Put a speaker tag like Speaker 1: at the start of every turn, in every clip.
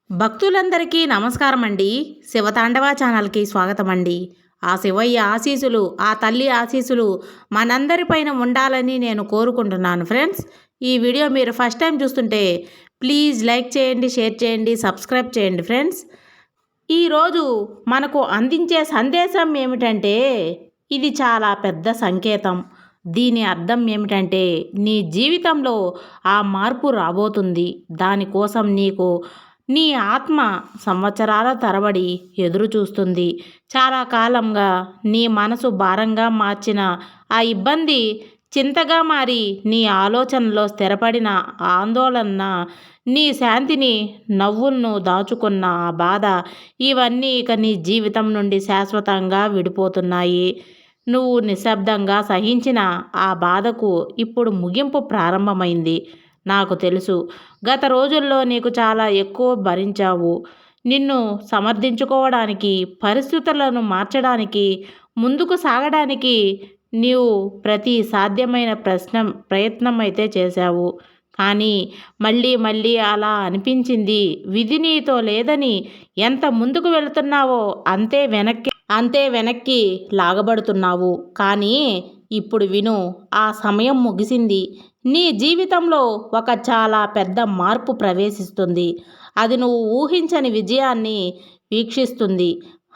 Speaker 1: భక్తులందరికీ నమస్కారం అండి. శివతాండవ ఛానల్కి స్వాగతం అండి. ఆ శివయ్య ఆశీసులు, ఆ తల్లి ఆశీసులు మనందరిపైన ఉండాలని నేను కోరుకుంటున్నాను ఫ్రెండ్స్. ఈ వీడియో మీరు ఫస్ట్ టైం చూస్తుంటే ప్లీజ్ లైక్ చేయండి, షేర్ చేయండి, సబ్స్క్రైబ్ చేయండి ఫ్రెండ్స్. ఈరోజు మనకు అందించే సందేశం ఏమిటంటే ఇది చాలా పెద్ద సంకేతం. దీని అర్థం ఏమిటంటే నీ జీవితంలో ఆ మార్పు రాబోతుంది. దానికోసం నీ ఆత్మ సంవత్సరాల తరబడి ఎదురు చూస్తుంది. చాలా కాలంగా నీ మనసు భారంగా మార్చిన ఆ ఇబ్బంది చింతగా మారి నీ ఆలోచనలో స్థిరపడిన ఆందోళన, నీ శాంతిని, నవ్వులను దాచుకున్న ఆ బాధ, ఇవన్నీ ఇక నీ జీవితం నుండి శాశ్వతంగా విడిపోతున్నాయి. నువ్వు నిశ్శబ్దంగా సహించిన ఆ బాధకు ఇప్పుడు ముగింపు ప్రారంభమైంది. నాకు తెలుసు, గత రోజుల్లో నీకు చాలా ఎక్కువ భరించావు. నిన్ను సమర్థించుకోవడానికి, పరిస్థితులను మార్చడానికి, ముందుకు సాగడానికి నీవు ప్రతి సాధ్యమైన ప్రయత్నం అయితే చేశావు. కానీ మళ్ళీ మళ్ళీ అలా అనిపించింది. విధి నీతో లేదని ఎంత ముందుకు వెళుతున్నావో అంతే వెనక్కి లాగబడుతున్నావు. కానీ ఇప్పుడు విను, ఆ సమయం ముగిసింది. నీ జీవితంలో ఒక చాలా పెద్ద మార్పు ప్రవేశిస్తుంది. అది నువ్వు ఊహించని విజయాన్ని వీక్షిస్తుంది.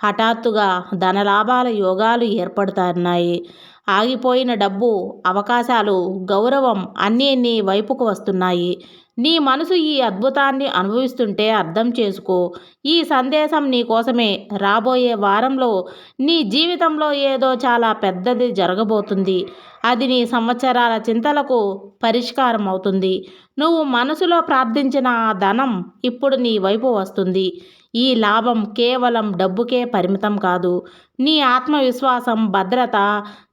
Speaker 1: హఠాత్తుగా ధనలాభాల యోగాలు ఏర్పడుతున్నాయి. ఆగిపోయిన డబ్బు, అవకాశాలు, గౌరవం అన్నీ నీ వైపుకు వస్తున్నాయి. నీ మనసు ఈ అద్భుతాన్ని అనుభవిస్తుంటే అర్థం చేసుకో. ఈ సందేశం నీ కోసమే. రాబోయే వారంలో నీ జీవితంలో ఏదో చాలా పెద్దది జరగబోతుంది. అది నీ సంవత్సరాల చింతలకు పరిష్కారం అవుతుంది. నువ్వు మనసులో ప్రార్థించిన ఆ ధనం ఇప్పుడు నీ వైపు వస్తుంది. ఈ లాభం కేవలం డబ్బుకే పరిమితం కాదు. నీ ఆత్మవిశ్వాసం, భద్రత,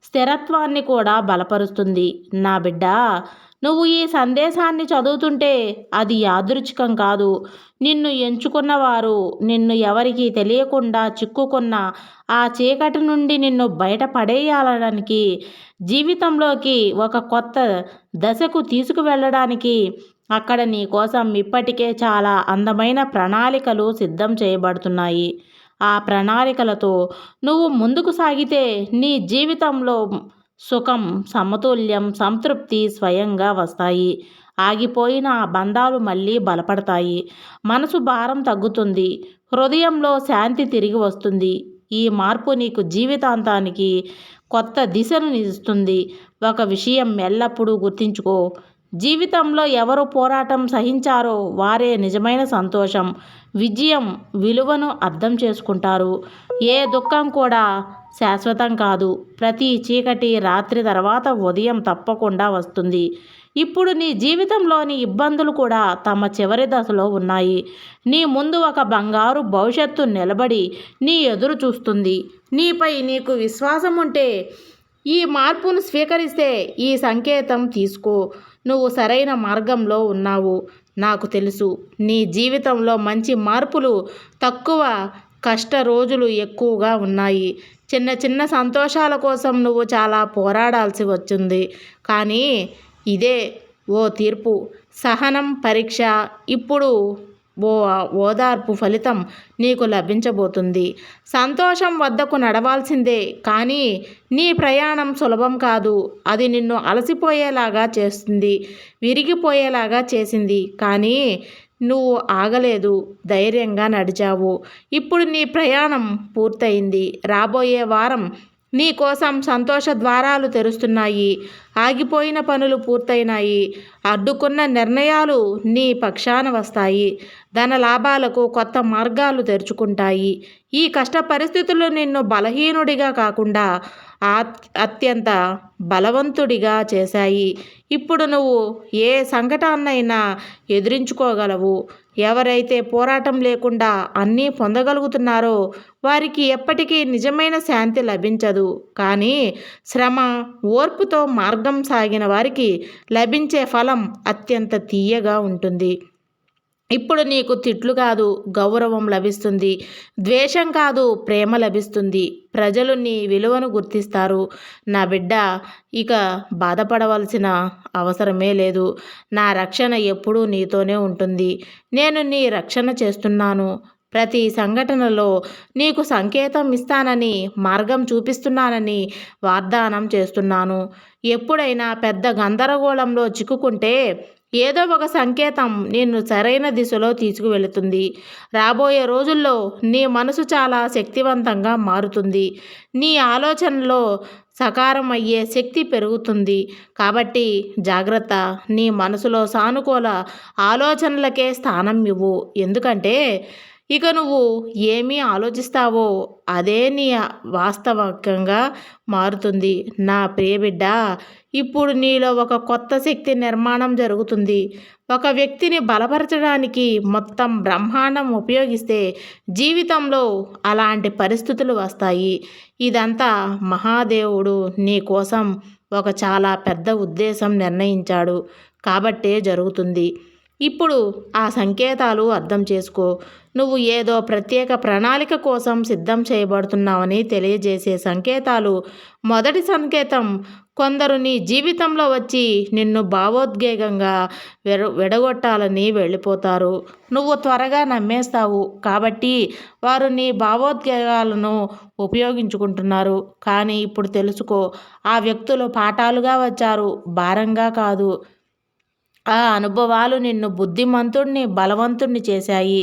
Speaker 1: స్థిరత్వాన్ని కూడా బలపరుస్తుంది. నా బిడ్డ, నువ్వు ఈ సందేశాన్ని చదువుతుంటే అది యాదృచ్ఛికం కాదు. నిన్ను ఎంచుకున్నవారు నిన్ను ఎవరికీ తెలియకుండా చిక్కుకున్న ఆ చీకటి నుండి నిన్ను బయటపడేయాలడానికి, జీవితంలోకి ఒక కొత్త దశకు తీసుకువెళ్ళడానికి అక్కడ నీ కోసం ఇప్పటికే చాలా అందమైన ప్రణాళికలు సిద్ధం చేయబడుతున్నాయి. ఆ ప్రణాళికలతో నువ్వు ముందుకు సాగితే నీ జీవితంలో సుఖం, సమతుల్యం, సంతృప్తి స్వయంగా వస్తాయి. ఆగిపోయిన ఆ బంధాలు మళ్ళీ బలపడతాయి. మనసు భారం తగ్గుతుంది. హృదయంలో శాంతి తిరిగి వస్తుంది. ఈ మార్పు నీకు జీవితాంతానికి కొత్త దిశను ఇస్తుంది. ఒక విషయం ఎల్లప్పుడూ గుర్తుంచుకో, జీవితంలో ఎవరు పోరాటం సహించారో వారే నిజమైన సంతోషం, విజయం విలువను అర్థం చేసుకుంటారు. ఏ దుఃఖం కూడా శాశ్వతం కాదు. ప్రతి చీకటి రాత్రి తర్వాత ఉదయం తప్పకుండా వస్తుంది. ఇప్పుడు నీ జీవితంలోని ఇబ్బందులు కూడా తమ చివరి దశలో ఉన్నాయి. నీ ముందు ఒక బంగారు భవిష్యత్తు నిలబడి నీ ఎదురు చూస్తుంది. నీపై నీకు విశ్వాసం ఉంటే, ఈ మార్పును స్వీకరిస్తే, ఈ సంకేతం తీసుకో. నువ్వు సరైన మార్గంలో ఉన్నావు. నాకు తెలుసు, నీ జీవితంలో మంచి మార్పులు తక్కువ, కష్ట రోజులు ఎక్కువగా ఉన్నాయి. చిన్న చిన్న సంతోషాల కోసం నువ్వు చాలా పోరాడాల్సి వచ్చింది. కానీ ఇదే ఓ తీర్పు, సహనం పరీక్ష. ఇప్పుడు ఓ ఓదార్పు ఫలితం నీకు లభించబోతుంది. సంతోషం వద్దకు నడవాల్సిందే, కానీ నీ ప్రయాణం సులభం కాదు. అది నిన్ను అలసిపోయేలాగా చేస్తుంది, విరిగిపోయేలాగా చేసింది. కానీ నువ్వు ఆగలేదు, ధైర్యంగా నడిచావు. ఇప్పుడు నీ ప్రయాణం పూర్తయింది. రాబోయే వారం నీ కోసం సంతోష ద్వారాలు తెరుస్తున్నాయి. ఆగిపోయిన పనులు పూర్తయినాయి. అడ్డుకున్న నిర్ణయాలు నీ పక్షాన వస్తాయి. ధన లాభాలకు కొత్త మార్గాలు తెరుచుకుంటాయి. ఈ కష్ట పరిస్థితులు నిన్ను బలహీనుడిగా కాకుండా అత్యంత బలవంతుడిగా చేశాయి. ఇప్పుడు నువ్వు ఏ సంకటాన్నైనా ఎదిరించుకోగలవు. ఎవరైతే పోరాటం లేకుండా అన్నీ పొందగలుగుతున్నారో వారికి ఎప్పటికీ నిజమైన శాంతి లభించదు. కానీ శ్రమ, ఓర్పుతో మార్గం సాగిన వారికి లభించే ఫలం అత్యంత తీయగా ఉంటుంది. ఇప్పుడు నీకు తిట్లు కాదు గౌరవం లభిస్తుంది, ద్వేషం కాదు ప్రేమ లభిస్తుంది. ప్రజలు నీ విలువను గుర్తిస్తారు. నా బిడ్డ, ఇక బాధపడవలసిన అవసరమే లేదు. నా రక్షణ ఎప్పుడూ నీతోనే ఉంటుంది. నేను నీ రక్షణ చేస్తున్నాను. ప్రతి సంఘటనలో నీకు సంకేతం ఇస్తానని, మార్గం చూపిస్తున్నానని వాగ్దానం చేస్తున్నాను. ఎప్పుడైనా పెద్ద గందరగోళంలో చిక్కుకుంటే ఏదో ఒక సంకేతం నిన్ను సరైన దిశలో తీసుకువెళుతుంది. రాబోయే రోజుల్లో నీ మనసు చాలా శక్తివంతంగా మారుతుంది. నీ ఆలోచనలో సకారం అయ్యే శక్తి పెరుగుతుంది. కాబట్టి జాగ్రత్త. నీ మనసులో సానుకూల ఆలోచనలకే స్థానం ఇవ్వు. ఎందుకంటే ఇక నువ్వు ఏమి ఆలోచిస్తావో అదే నీ వాస్తవికంగా మారుతుంది. నా ప్రియబిడ్డ, ఇప్పుడు నీలో ఒక కొత్త శక్తి నిర్మాణం జరుగుతుంది. ఒక వ్యక్తిని బలపరచడానికి మొత్తం బ్రహ్మాండం ఉపయోగిస్తే జీవితంలో అలాంటి పరిస్థితులు వస్తాయి. ఇదంతా మహాదేవుడు నీ కోసం ఒక చాలా పెద్ద ఉద్దేశం నిర్ణయించాడు కాబట్టే జరుగుతుంది. ఇప్పుడు ఆ సంకేతాలు అర్థం చేసుకో. నువ్వు ఏదో ప్రత్యేక ప్రణాళిక కోసం సిద్ధం చేయబడుతున్నావని తెలియజేసే సంకేతాలు. మొదటి సంకేతం, కొందరు నీ జీవితంలో వచ్చి నిన్ను భావోద్వేగంగా విడగొట్టాలని వెళ్ళిపోతారు. నువ్వు త్వరగా నమ్మేస్తావు కాబట్టి వారు నీ భావోద్వేగాలను ఉపయోగించుకుంటున్నారు. కానీ ఇప్పుడు తెలుసుకో, ఆ వ్యక్తులు పాఠాలుగా వచ్చారు, భారంగా కాదు. ఆ అనుభవాలు నిన్ను బుద్ధిమంతుణ్ణి, బలవంతుణ్ణి చేశాయి.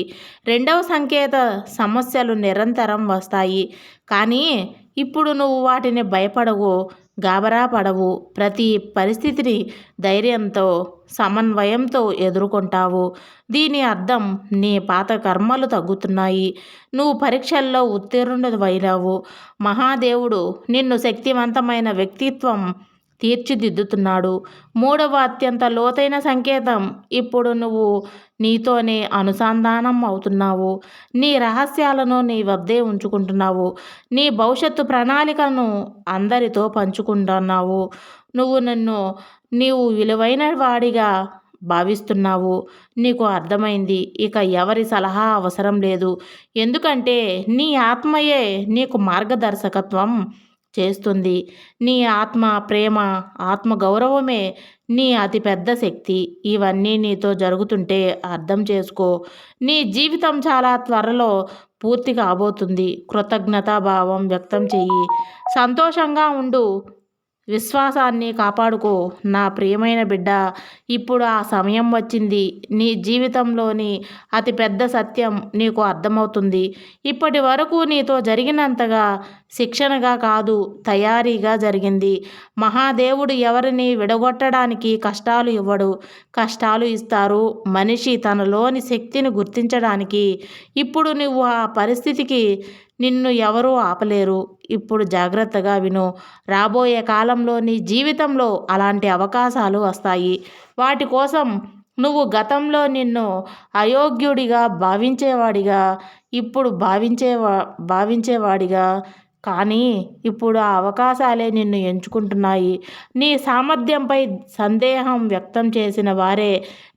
Speaker 1: రెండవ సంకేత, సమస్యలు నిరంతరం వస్తాయి. కానీ ఇప్పుడు నువ్వు వాటిని భయపడవు, గాబరా పడవు. ప్రతి పరిస్థితిని ధైర్యంతో, సమన్వయంతో ఎదుర్కొంటావు. దీని అర్థం నీ పాత కర్మలు తగ్గుతున్నాయి. నువ్వు పరీక్షల్లో ఉత్తీర్ణుడవైనావు. మహాదేవుడు నిన్ను శక్తివంతమైన వ్యక్తిత్వం తీర్చిదిద్దుతున్నాడు. మూడవ అత్యంత లోతైన సంకేతం, ఇప్పుడు నువ్వు నీతోనే అనుసంధానం అవుతున్నావు. నీ రహస్యాలను నీ వద్దే ఉంచుకుంటున్నావు. నీ భవిష్యత్తు ప్రణాళికలను అందరితో పంచుకుంటున్నావు. నీవు విలువైన వాడిగా భావిస్తున్నావు. నీకు అర్థమైంది. ఇక ఎవరి సలహా అవసరం లేదు. ఎందుకంటే నీ ఆత్మయే నీకు మార్గదర్శకత్వం చేస్తుంది. నీ ఆత్మ ప్రేమ, ఆత్మ గౌరవమే నీ అతిపెద్ద శక్తి. ఇవన్నీ నీతో జరుగుతుంటే అర్థం చేసుకో, నీ జీవితం చాలా త్వరలో పూర్తి కాబోతుంది. కృతజ్ఞతాభావం వ్యక్తం చెయ్యి. సంతోషంగా ఉండు. విశ్వాసాన్ని కాపాడుకో. నా ప్రియమైన బిడ్డ, ఇప్పుడు ఆ సమయం వచ్చింది. నీ జీవితంలోని అతిపెద్ద సత్యం నీకు అర్థమవుతుంది. ఇప్పటి వరకు నీతో జరిగినంతగా శిక్షణగా కాదు, తయారీగా జరిగింది. మహాదేవుడు ఎవరిని విడగొట్టడానికి కష్టాలు ఇవ్వడు, కష్టాలు ఇస్తారు మనిషి తనలోని శక్తిని గుర్తించడానికి. ఇప్పుడు నువ్వు ఆ పరిస్థితికి నిన్ను ఎవరూ ఆపలేరు. ఇప్పుడు జాగ్రత్తగా విను. రాబోయే కాలంలో నీ జీవితంలో అలాంటి అవకాశాలు వస్తాయి. వాటి కోసం నువ్వు గతంలో నిన్ను అయోగ్యుడిగా భావించేవాడిగా, ఇప్పుడు భావించేవాడిగా, కానీ ఇప్పుడు ఆ అవకాశాలే నిన్ను ఎంచుకుంటున్నాయి. నీ సామర్థ్యంపై సందేహం వ్యక్తం చేసిన వారే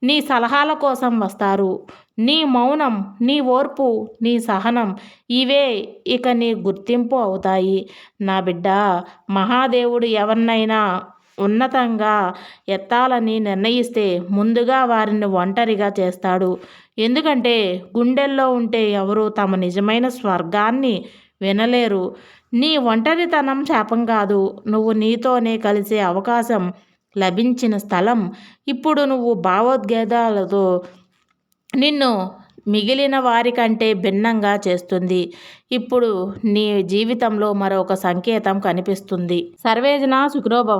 Speaker 1: నీ సలహాల కోసం వస్తారు. నీ మౌనం, నీ ఓర్పు, నీ సహనం, ఇవే ఇక నీ గుర్తింపు అవుతాయి. నా బిడ్డ, మహాదేవుడు ఎవరినైనా ఉన్నతంగా ఎత్తాలని నిర్ణయిస్తే ముందుగా వారిని ఒంటరిగా చేస్తాడు. ఎందుకంటే గుండెల్లో ఉంటే ఎవరు తమ నిజమైన స్వర్గాన్ని వినలేరు. నీ ఒంటరితనం శాపం కాదు, నువ్వు నీతోనే కలిసే అవకాశం లభించిన స్థలం. ఇప్పుడు నువ్వు భావోద్వేగాలతో నిన్ను మిగిలిన వారికంటే భిన్నంగా చేస్తుంది. ఇప్పుడు నీ జీవితంలో మరొక సంకేతం కనిపిస్తుంది. సర్వేజన సుఖినో భవ.